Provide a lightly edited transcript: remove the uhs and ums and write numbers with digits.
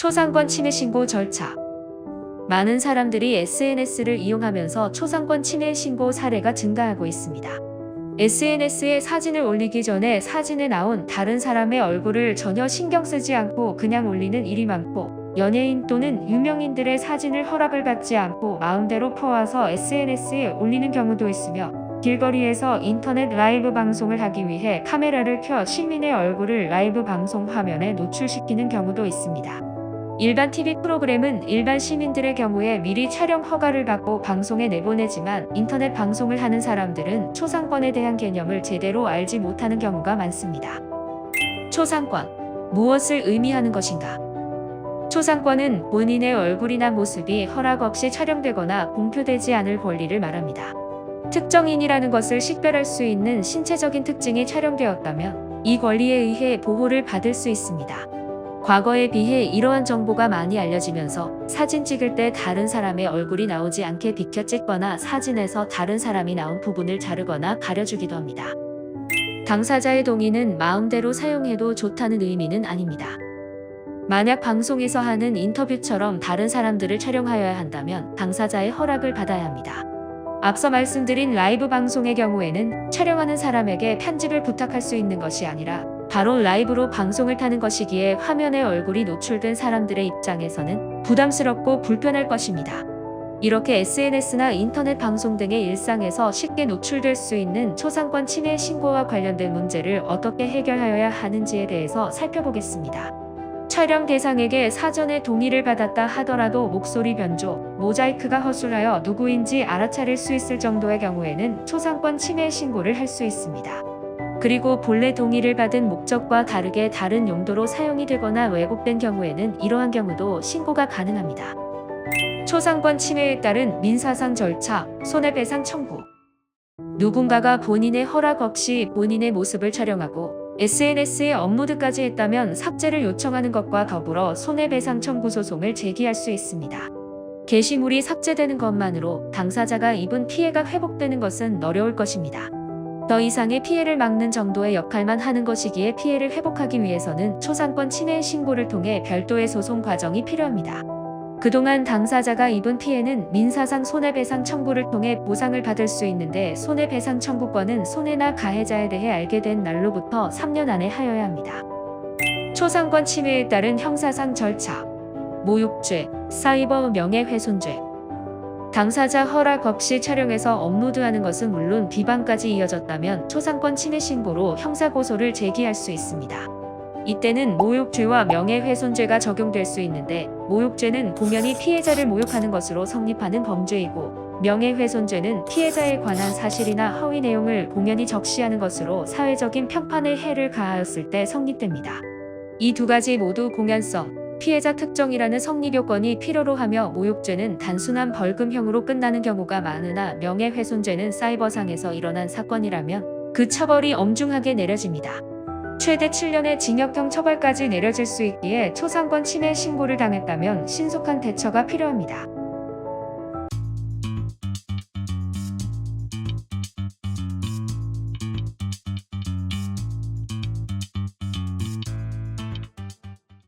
초상권 침해 신고 절차. 많은 사람들이 SNS를 이용하면서 초상권 침해 신고 사례가 증가하고 있습니다. SNS에 사진을 올리기 전에 사진에 나온 다른 사람의 얼굴을 전혀 신경 쓰지 않고 그냥 올리는 일이 많고, 연예인 또는 유명인들의 사진을 허락을 받지 않고 마음대로 퍼와서 SNS에 올리는 경우도 있으며, 길거리에서 인터넷 라이브 방송을 하기 위해 카메라를 켜 시민의 얼굴을 라이브 방송 화면에 노출시키는 경우도 있습니다. 일반 TV 프로그램은 일반 시민들의 경우에 미리 촬영 허가를 받고 방송에 내보내지만, 인터넷 방송을 하는 사람들은 초상권에 대한 개념을 제대로 알지 못하는 경우가 많습니다. 초상권, 무엇을 의미하는 것인가? 초상권은 본인의 얼굴이나 모습이 허락 없이 촬영되거나 공표되지 않을 권리를 말합니다. 특정인이라는 것을 식별할 수 있는 신체적인 특징이 촬영되었다면 이 권리에 의해 보호를 받을 수 있습니다. 과거에 비해 이러한 정보가 많이 알려지면서 사진 찍을 때 다른 사람의 얼굴이 나오지 않게 비켜 찍거나 사진에서 다른 사람이 나온 부분을 자르거나 가려주기도 합니다. 당사자의 동의는 마음대로 사용해도 좋다는 의미는 아닙니다. 만약 방송에서 하는 인터뷰처럼 다른 사람들을 촬영하여야 한다면 당사자의 허락을 받아야 합니다. 앞서 말씀드린 라이브 방송의 경우에는 촬영하는 사람에게 편집을 부탁할 수 있는 것이 아니라 바로 라이브로 방송을 타는 것이기에 화면에 얼굴이 노출된 사람들의 입장에서는 부담스럽고 불편할 것입니다. 이렇게 SNS나 인터넷 방송 등의 일상에서 쉽게 노출될 수 있는 초상권 침해 신고와 관련된 문제를 어떻게 해결하여야 하는지에 대해서 살펴보겠습니다. 촬영 대상에게 사전에 동의를 받았다 하더라도 목소리 변조, 모자이크가 허술하여 누구인지 알아차릴 수 있을 정도의 경우에는 초상권 침해 신고를 할 수 있습니다. 그리고 본래 동의를 받은 목적과 다르게 다른 용도로 사용이 되거나 왜곡된 경우에는 이러한 경우도 신고가 가능합니다. 초상권 침해에 따른 민사상 절차, 손해배상 청구. 누군가가 본인의 허락 없이 본인의 모습을 촬영하고 SNS에 업로드까지 했다면 삭제를 요청하는 것과 더불어 손해배상 청구 소송을 제기할 수 있습니다. 게시물이 삭제되는 것만으로 당사자가 입은 피해가 회복되는 것은 어려울 것입니다. 더 이상의 피해를 막는 정도의 역할만 하는 것이기에 피해를 회복하기 위해서는 초상권 침해 신고를 통해 별도의 소송 과정이 필요합니다. 그동안 당사자가 입은 피해는 민사상 손해배상 청구를 통해 보상을 받을 수 있는데, 손해배상 청구권은 손해나 가해자에 대해 알게 된 날로부터 3년 안에 하여야 합니다. 초상권 침해에 따른 형사상 절차. 모욕죄, 사이버 명예훼손죄. 당사자 허락 없이 촬영해서 업로드하는 것은 물론 비방까지 이어졌다면 초상권 침해 신고로 형사고소를 제기할 수 있습니다. 이때는 모욕죄와 명예훼손죄가 적용될 수 있는데, 모욕죄는 공연히 피해자를 모욕하는 것으로 성립하는 범죄이고, 명예훼손죄는 피해자에 관한 사실이나 허위 내용을 공연히 적시하는 것으로 사회적인 평판에 해를 가하였을 때 성립됩니다. 이 두 가지 모두 공연성, 피해자 특정이라는 성립 요건이 필요로 하며, 모욕죄는 단순한 벌금형으로 끝나는 경우가 많으나 명예훼손죄는 사이버상에서 일어난 사건이라면 그 처벌이 엄중하게 내려집니다. 최대 7년의 징역형 처벌까지 내려질 수 있기에 초상권 침해 신고를 당했다면 신속한 대처가 필요합니다.